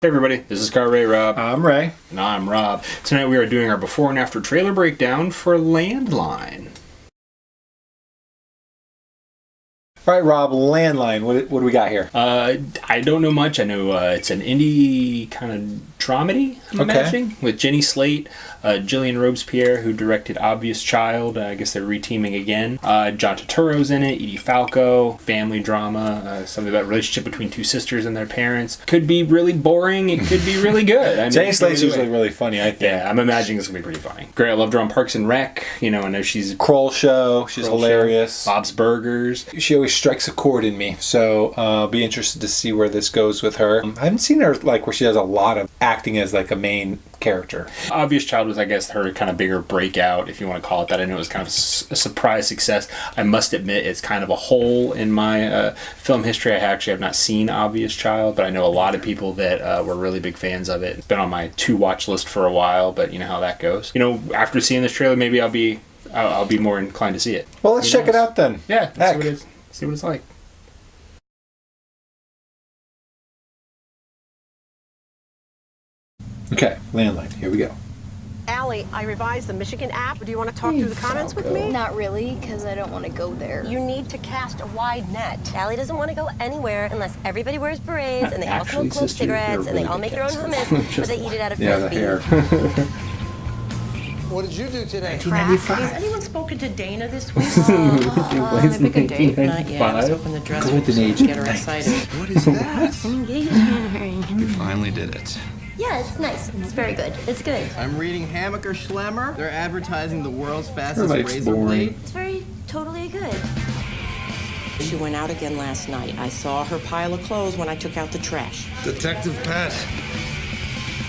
Hey everybody, this is Car Ray Rob. I'm Ray. And I'm Rob. Tonight we are doing our before and after trailer breakdown for Landline. All right, Rob, Landline. What do we got here? I don't know much. I know it's an indie kind of dramedy, I'm imagining, with Jenny Slate, Gillian Robespierre, who directed Obvious Child. I guess they're reteaming again. John Turturro's in it, Edie Falco, family drama, something about a relationship between two sisters and their parents. Could be really boring. It could be really good. I mean, Jenny Slate's usually really funny, I think. Yeah, I'm imagining it's going to be pretty funny. Great, I loved her on Parks and Rec. You know, I know she's... Kroll Show. She's hilarious. Bob's Burgers. She always strikes a chord in me, so I'll be interested to see where this goes with her. I haven't seen her like where she does a lot of acting as like a main character. Obvious Child was, I guess, her kind of bigger breakout, if you want to call it that. I know it was kind of a surprise success. I must admit, it's kind of a hole in my film history. I actually have not seen Obvious Child, but I know a lot of people that were really big fans of it. It's been on my to-watch list for a while, but you know how that goes. You know, after seeing this trailer, maybe I'll be more inclined to see it. Well, let's check it out then. Yeah, see what it's like. Okay, Landline. Here we go. Allie, I revised the Michigan app. Do you want to talk through the comments with me? Not really, because I don't want to go there. You need to cast a wide net. Allie doesn't want to go anywhere unless everybody wears berets and they all smoke clove cigarettes and they all make their own hummus, but they eat it out of frisbee. Yeah, the hair. What did you do today? 1995. Has anyone spoken to Dana this week? I pick a date. Not yet. Just 1995. open the dresser. Go with an age Get of her 90s. excited. What is that? Engagement. You finally did it. Yeah, it's nice. It's very good. It's good. I'm reading Hammaker Schlemmer. They're advertising the world's fastest Everybody's razor boring. blade. It's very totally good. She went out again last night. I saw her pile of clothes when I took out the trash. Detective Pat.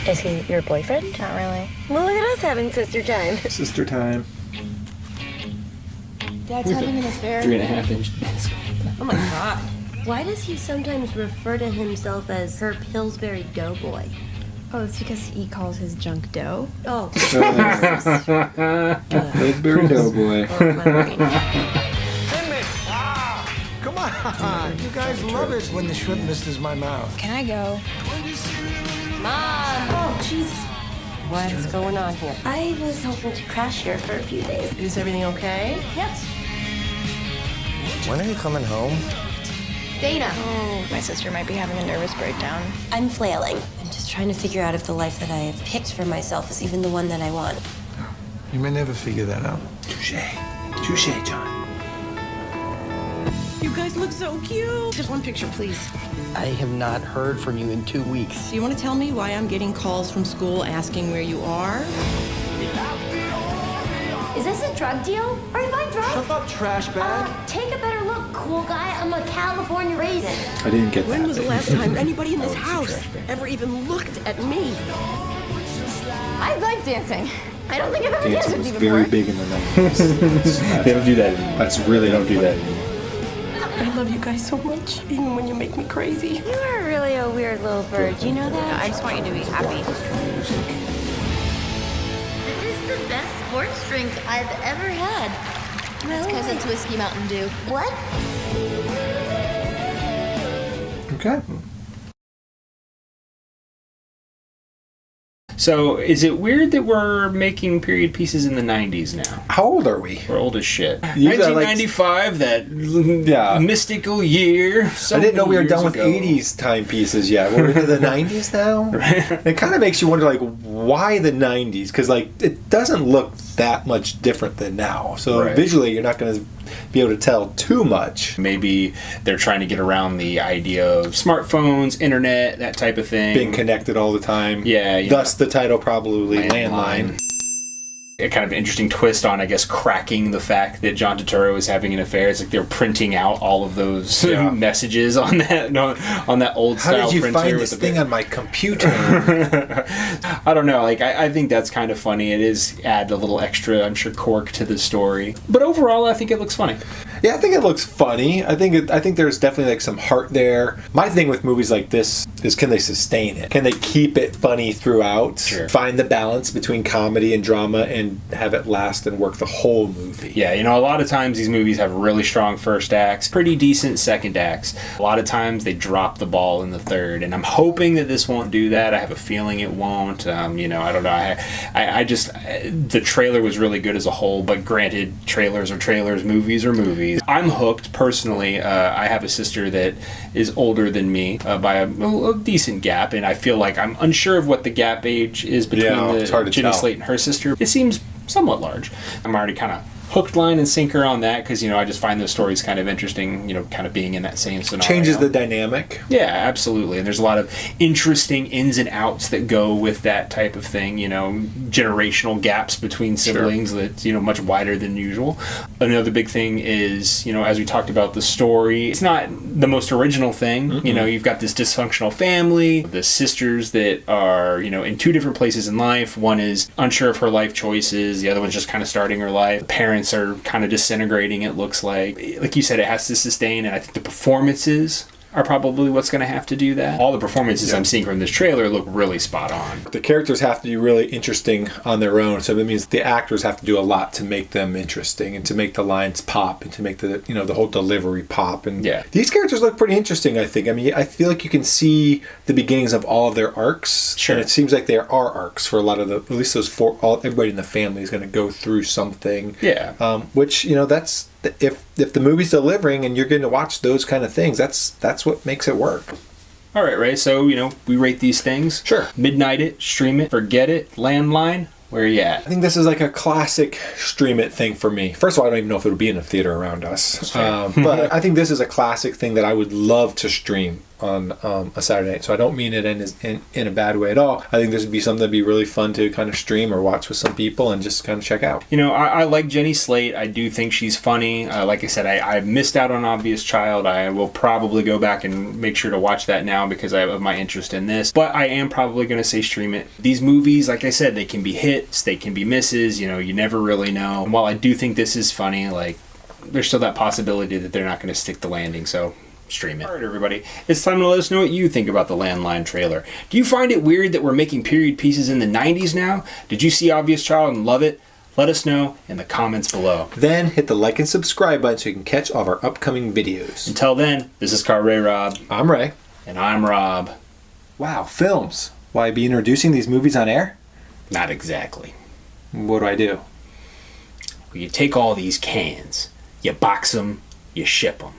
Is he your boyfriend? Not really. Well, look at us having sister time. Sister time. Dad's having an affair. 3.5 inch. Oh my god. Why does he sometimes refer to himself as her Pillsbury Doughboy? Oh, it's because he calls his junk dough. Oh. Pillsbury Doughboy. Oh, my brain. Come on. You guys love it when the shrimp misses my mouth. Can I go? Mom! Oh, jeez. What's going on here? I was hoping to crash here for a few days. Is everything okay? Yes. When are you coming home? Dana. Oh, my sister might be having a nervous breakdown. I'm flailing. I'm just trying to figure out if the life that I have picked for myself is even the one that I want. You may never figure that out. Touche. Touche, John. You guys look so cute. Just one picture, please. I have not heard from you in 2 weeks. Do you want to tell me why I'm getting calls from school asking where you are? Is this a drug deal? Are you buying drugs? Shut up, trash bag. Take a better look, cool guy. I'm a California raisin. I didn't get When that. was the last time anybody in this house ever even looked at me? I like dancing. I don't think I've ever Dancing danced was with you very before. big in the 90s. They don't do that anymore. That's really don't do that anymore. I love you guys so much, even when you make me crazy. You are really a weird little bird. You know that? I just want you to be happy. This is the best sports drink I've ever had. That's because it's Whiskey Mountain Dew. What? Okay. So, is it weird that we're making period pieces in the 90s now? How old are we? We're old as shit. You got, like- 1995, that Yeah. mystical year. I didn't know we were done with 80s timepieces yet. We're into the 90s now. It kind of makes you wonder, like, why the 90s? Because, like, it doesn't look that much different than now. So Right. visually, you're not going to be able to tell too much. Maybe they're trying to get around the idea of smartphones, internet, that type of thing. Being connected all the time. Yeah. You Thus, the title probably Landline. A kind of interesting twist on, I guess, cracking the fact that John Turturro is having an affair. It's like they're printing out all of those messages on that old How style did you printer. find with this the thing on my computer? I don't know. Like, I think that's kind of funny. It is add a little extra, I'm sure, cork to the story. But overall, I think it looks funny. Yeah, I think it looks funny. I think there's definitely like some heart there. My thing with movies like this is, can they sustain it? Can they keep it funny throughout? Sure. Find the balance between comedy and drama and have it last and work the whole movie. Yeah, you know, a lot of times these movies have really strong first acts, pretty decent second acts. A lot of times they drop the ball in the third, and I'm hoping that this won't do that. I have a feeling it won't. You know, I don't know. I just, the trailer was really good as a whole, but granted, trailers are trailers, movies are movies. I'm hooked personally. I have a sister that is older than me by a decent gap, and I feel like I'm unsure of what the gap age is between Jenny Slate and her sister. It seems somewhat large. I'm already kind of hooked, line, and sinker on that because, you know, I just find those stories kind of interesting, you know, kind of being in that same scenario. Changes the dynamic. Yeah, absolutely. And there's a lot of interesting ins and outs that go with that type of thing, you know, generational gaps between siblings that's, you know, much wider than usual. Another big thing is, you know, as we talked about the story, it's not the most original thing. You know, you've got this dysfunctional family, the sisters that are, you know, in two different places in life. One is unsure of her life choices. The other one's just kind of starting her life. The parents are kind of disintegrating, it looks like. Like you said, it has to sustain, and I think the performances are probably what's going to have to do that. All the performances I'm seeing from this trailer look really spot on. The characters have to be really interesting on their own, so that means the actors have to do a lot to make them interesting and to make the lines pop and to make the, you know, the whole delivery pop. And these characters look pretty interesting, I think. I mean, I feel like you can see the beginnings of all of their arcs. Sure. And it seems like there are arcs for a lot of the, at least those four, everybody in the family is going to go through something. Yeah. Which, you know, that's, if the movie's delivering and you're going to watch those kind of things, that's what makes it work. All right, Ray. So, you know, we rate these things. Sure. Midnight it, stream it, forget it, landline. Where are you at? I think this is like a classic stream it thing for me. First of all, I don't even know if it'll be in a theater around us. But I think this is a classic thing that I would love to stream on a Saturday night. So I don't mean it in a bad way at all. I think this would be something that'd be really fun to kind of stream or watch with some people and just kind of check out. You know, I like Jenny Slate. I do think she's funny. Like I said, I missed out on Obvious Child. I will probably go back and make sure to watch that now because of my interest in this. But I am probably going to say stream it. These movies, like I said, they can be hits, they can be misses. You know, you never really know. And while I do think this is funny, like, there's still that possibility that they're not going to stick the landing. So stream it. All right, everybody. It's time to let us know what you think about the Landline trailer. Do you find it weird that we're making period pieces in the 90s now? Did you see Obvious Child and love it? Let us know in the comments below. Then hit the like and subscribe button so you can catch all of our upcoming videos. Until then, this is Car Ray Rob. I'm Ray. And I'm Rob. Wow, films. Will I be introducing these movies on air? Not exactly. What do? Well, you take all these cans, you box them, you ship them.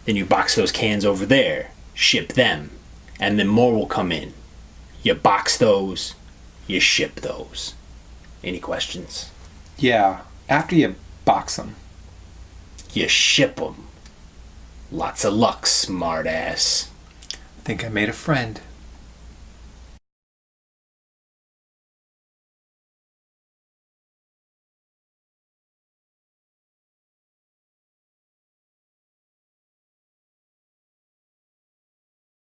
Then you box those cans over there, ship them, and then more will come in. You box those, you ship those. Any questions? Yeah, after you box them, you ship them. Lots of luck, smartass. I think I made a friend.